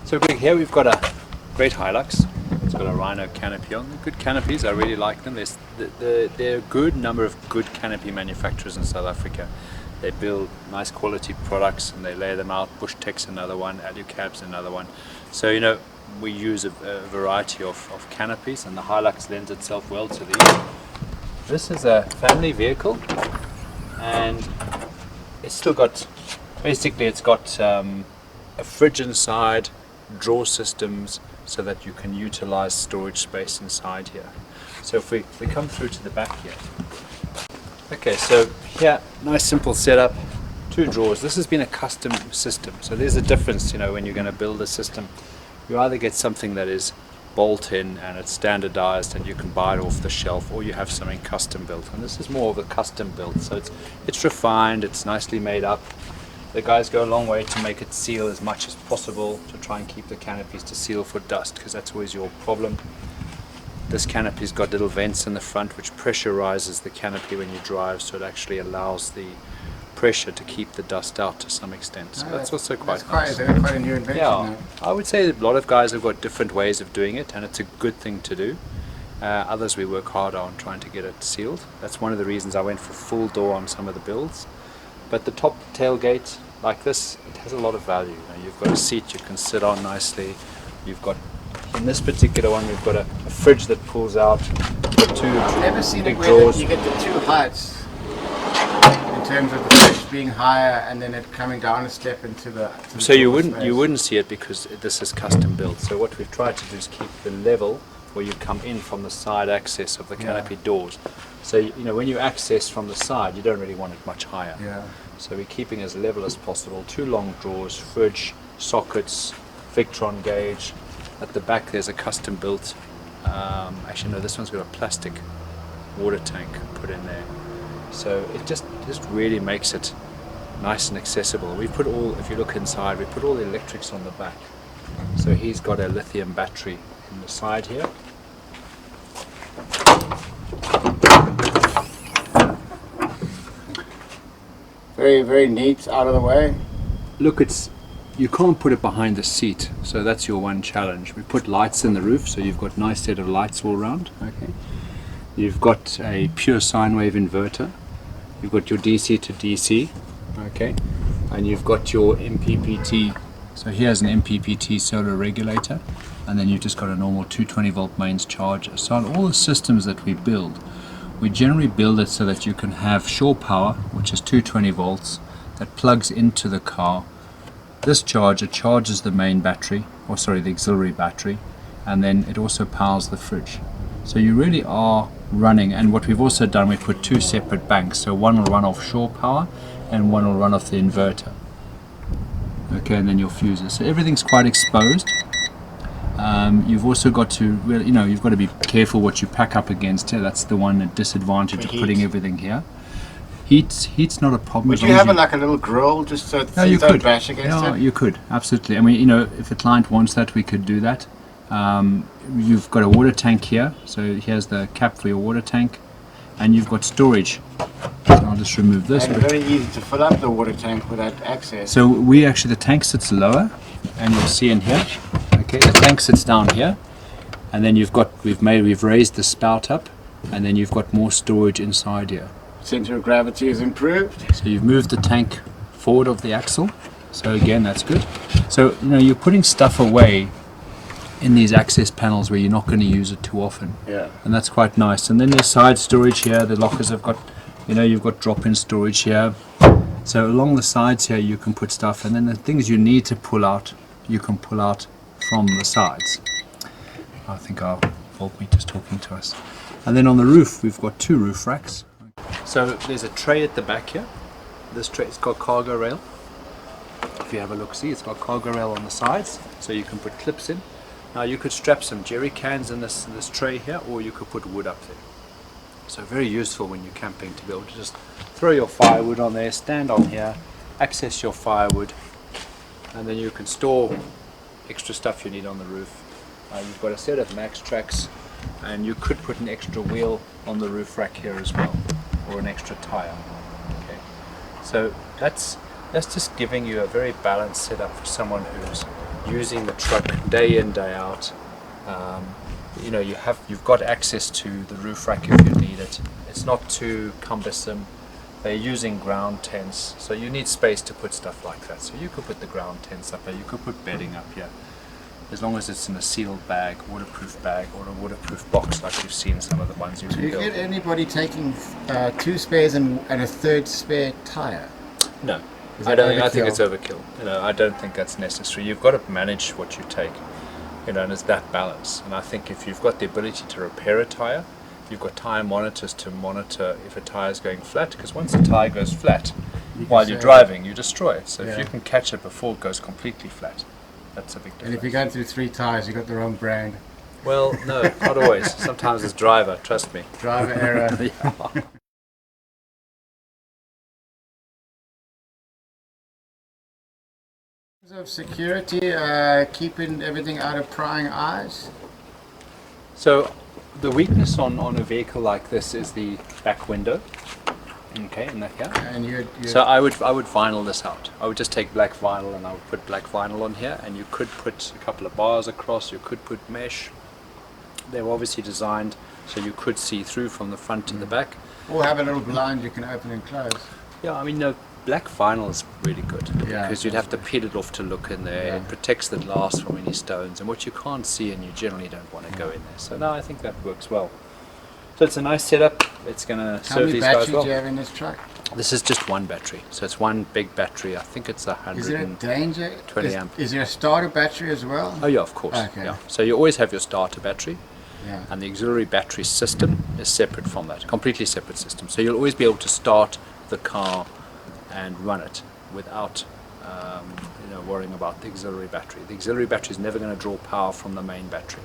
So here we've got a great Hilux. It's got a Rhino canopy on. Good canopies, I really like them. There are a good number of good canopy manufacturers in South Africa. They build nice quality products and they lay them out. Bush Tech's another one, Alucab's another one. So we use a variety of canopies, and the Hilux lends itself well to these. This is a family vehicle, and it's still got, basically it's got a fridge inside, drawer systems, so that you can utilize storage space inside here. So if we come through to the back here. Okay, so here, nice simple setup, 2 drawers. This has been a custom system, so there's a difference, when you're going to build a system. You either get something that is bolt-in and it's standardized and you can buy it off the shelf, or you have something custom built, and this is more of a custom built, so it's refined, it's nicely made up. The guys go a long way to make it seal as much as possible, to try and keep the canopies to seal for dust, because that's always your problem. This canopy's got little vents in the front which pressurizes the canopy when you drive, so it actually allows the pressure to keep the dust out to some extent. So that's also quite nice. That's quite a new invention. Yeah, I would say that a lot of guys have got different ways of doing it, and it's a good thing to do. Others we work hard on trying to get it sealed. That's one of the reasons I went for full door on some of the builds. But the top tailgate, like this, it has a lot of value. You've got a seat you can sit on nicely. You've got, in this particular one, we've got a fridge that pulls out. Got 2 I've never seen big it where drawers. you get the 2 heights in terms of the fridge being higher and then it coming down a step into the. So you wouldn't see it because this is custom built. So what we've tried to do is keep the level where you come in from the side access of the canopy doors. So when you access from the side, you don't really want it much higher. Yeah. So we're keeping as level as possible. 2 long drawers, fridge, sockets, Victron gauge. At the back there's a custom built, actually no, this one's got a plastic water tank put in there. So it just really makes it nice and accessible. We put all, if you look inside, we put all the electrics on the back. So he's got a lithium battery in the side here. Very, very neat, out of the way. Look, you can't put it behind the seat, so that's your one challenge. We put lights in the roof, so you've got a nice set of lights all around. Okay. You've got a pure sine wave inverter. You've got your DC to DC, okay, and you've got your MPPT. So here's an MPPT solar regulator, and then you've just got a normal 220 volt mains charger. So on all the systems that we build, we generally build it so that you can have shore power, which is 220 volts, that plugs into the car. This charger charges the main battery, or sorry, the auxiliary battery, and then it also powers the fridge. So you really are running, and what we've also done, we put 2 separate banks, so one will run off shore power and one will run off the inverter. Okay, and then your fuses. So everything's quite exposed. You've also got to really, you've got to be careful what you pack up against here. That's the one disadvantage of putting everything here. Heat's not a problem. Would you have like a little grill just so it don't bash against it? Yeah, you could, absolutely. I mean, if a client wants that, we could do that. You've got a water tank here, so here's the cap for your water tank, and you've got storage. So I'll just remove this. And very easy to fill up the water tank without access. So the tank sits lower, and you'll see in here. Okay, the tank sits down here, and then we've raised the spout up, and then you've got more storage inside here. Center of gravity is improved. So you've moved the tank forward of the axle. So again, that's good. So you're putting stuff away in these access panels where you're not going to use it too often. Yeah. And that's quite nice. And then there's side storage here. The lockers have got, you've got drop-in storage here. So along the sides here you can put stuff, and then the things you need to pull out, you can pull out from the sides. I think our voltmeter's talking to us. And then on the roof we've got 2 roof racks. So there's a tray at the back here. This tray, it's got cargo rail. If you have a look, see, it's got cargo rail on the sides, so you can put clips in. Now you could strap some jerry cans in this tray here, or you could put wood up there. So very useful when you're camping to be able to just throw your firewood on there, stand on here, access your firewood, and then you can store extra stuff you need on the roof. You've got a set of max tracks, and you could put an extra wheel on the roof rack here as well, or an extra tire. Okay, so that's just giving you a very balanced setup for someone who's using the truck day in, day out. You know, you've got access to the roof rack if you need it. It's not too cumbersome. They're using ground tents, so you need space to put stuff like that. So you could put the ground tents up here, you could put bedding up here, as long as it's in a sealed bag, waterproof bag, or a waterproof box like you've seen some of the ones you can Do you build. get anybody taking 2 spares and a third spare tyre? No, Is I that don't. I think overkill? it's overkill. You know, I don't think that's necessary. You've got to manage what you take, you know, and it's that balance. And I think if you've got the ability to repair a tire, you've got tire monitors to monitor if a tire is going flat. Because once a tire goes flat, while you're driving, you destroy it. So if you can catch it before it goes completely flat, that's a big difference. And if you're going through 3 tyres, you've got the wrong brand. Well, no, not always. Sometimes it's driver. Trust me. Driver error. Yeah. In terms of security, keeping everything out of prying eyes. So the weakness on a vehicle like this is the back window. Okay, in that here. And you So I would vinyl this out. I would just take black vinyl and I would put black vinyl on here, and you could put a couple of bars across. You could put mesh. They were obviously designed so you could see through from the front to the back. or have a little blind you can open and close. Yeah, I mean, no, black vinyl is really good Yeah, because you'd have to peel it off to look in there. Yeah. It protects the glass from any stones, and what you can't see, and you generally don't want to go in there. So no, I think that works well. So it's a nice setup. It's going to How serve many these guys batteries well. do you have in this truck? This is just one battery, so it's one big battery. I think it's 100. Is there a danger? 20 amp. Is there a starter battery as well? Oh yeah, of course. Okay. Yeah. So you always have your starter battery, Yeah. and the auxiliary battery system is separate from that, completely separate system. So you'll always be able to start the car and run it without worrying about the auxiliary battery. The auxiliary battery is never going to draw power from the main battery.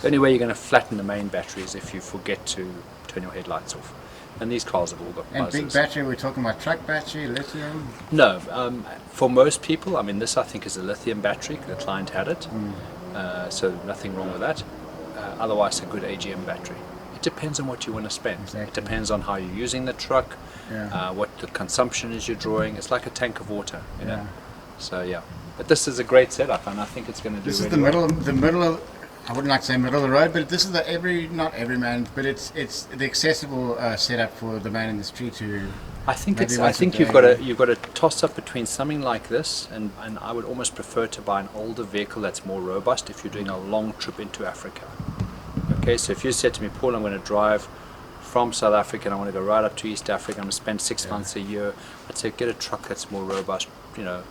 The only way you're going to flatten the main battery is if you forget to turn your headlights off. And these cars have all got And buzzers. big battery, we're talking about truck battery, lithium? No, for most people, I mean, this I think is a lithium battery. The client had it, so nothing wrong with that. Otherwise, a good AGM battery. It depends on what you want to spend. Exactly. It depends on how you're using the truck, Yeah. what the consumption is you're drawing. It's like a tank of water, you know. Yeah. So yeah, but this is a great setup, and I think it's going to do. This is really well. the middle of, I wouldn't like to say middle of the road, but this is the not every man, but it's the accessible setup for the man in the street who. I think maybe it's. I once a think day. you've got to toss up between something like this, and I would almost prefer to buy an older vehicle that's more robust if you're doing a long trip into Africa. Okay, so if you said to me, Paul, I'm going to drive from South Africa and I want to go right up to East Africa, I'm going to spend 6 months a year, I'd say get a truck that's more robust, you know.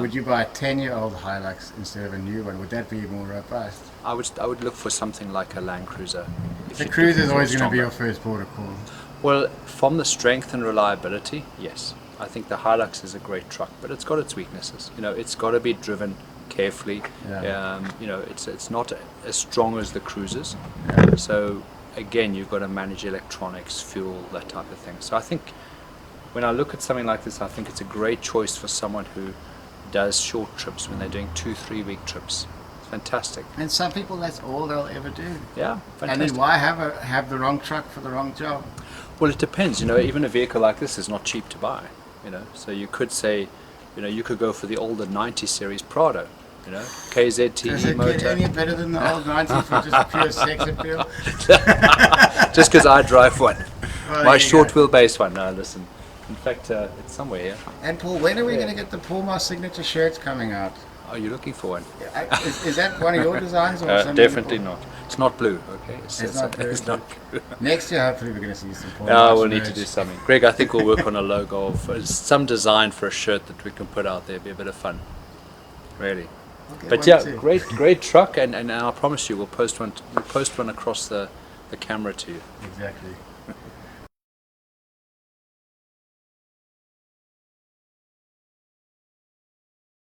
Would you buy a 10-year-old Hilux instead of a new one? Would that be more robust? I would look for something like a Land Cruiser. if The you're Cruiser looking is for always going to be stronger. your first port of call. Well, from the strength and reliability, yes. I think the Hilux is a great truck, but it's got its weaknesses. You know, it's got to be driven carefully. Yeah. You know, it's not as strong as the Cruisers. Yeah. So again, you've got to manage electronics, fuel, that type of thing. So I think when I look at something like this, I think it's a great choice for someone who does short trips when they're doing 2-3 week trips. It's fantastic. And some people, that's all they'll ever do. Yeah, fantastic. And then why have the wrong truck for the wrong job? Well, it depends. You know, even a vehicle like this is not cheap to buy. You know, so you could say, you know, you could go for the older 90 series Prado. You know, KZTE Does it motor. get any better than the old 90 for just pure sex appeal? Just because I drive one, Well, my there you short go. wheelbase one. No, listen. In fact, it's somewhere here. And Paul, when are we going to get the Paul Marsh signature shirts coming out? Are you looking for one? Is that one of your designs? Or something? Definitely not. It's not blue. Okay, It's not blue. It's not blue. Next year, hopefully, we're going to see some Paul No, Marsh we'll need to merch. do something. Greg, I think we'll work on a logo of some design for a shirt that we can put out there. Be a bit of fun. Really. We'll get But one yeah, too. great truck, and I promise you, we'll post one across the camera to you. Exactly.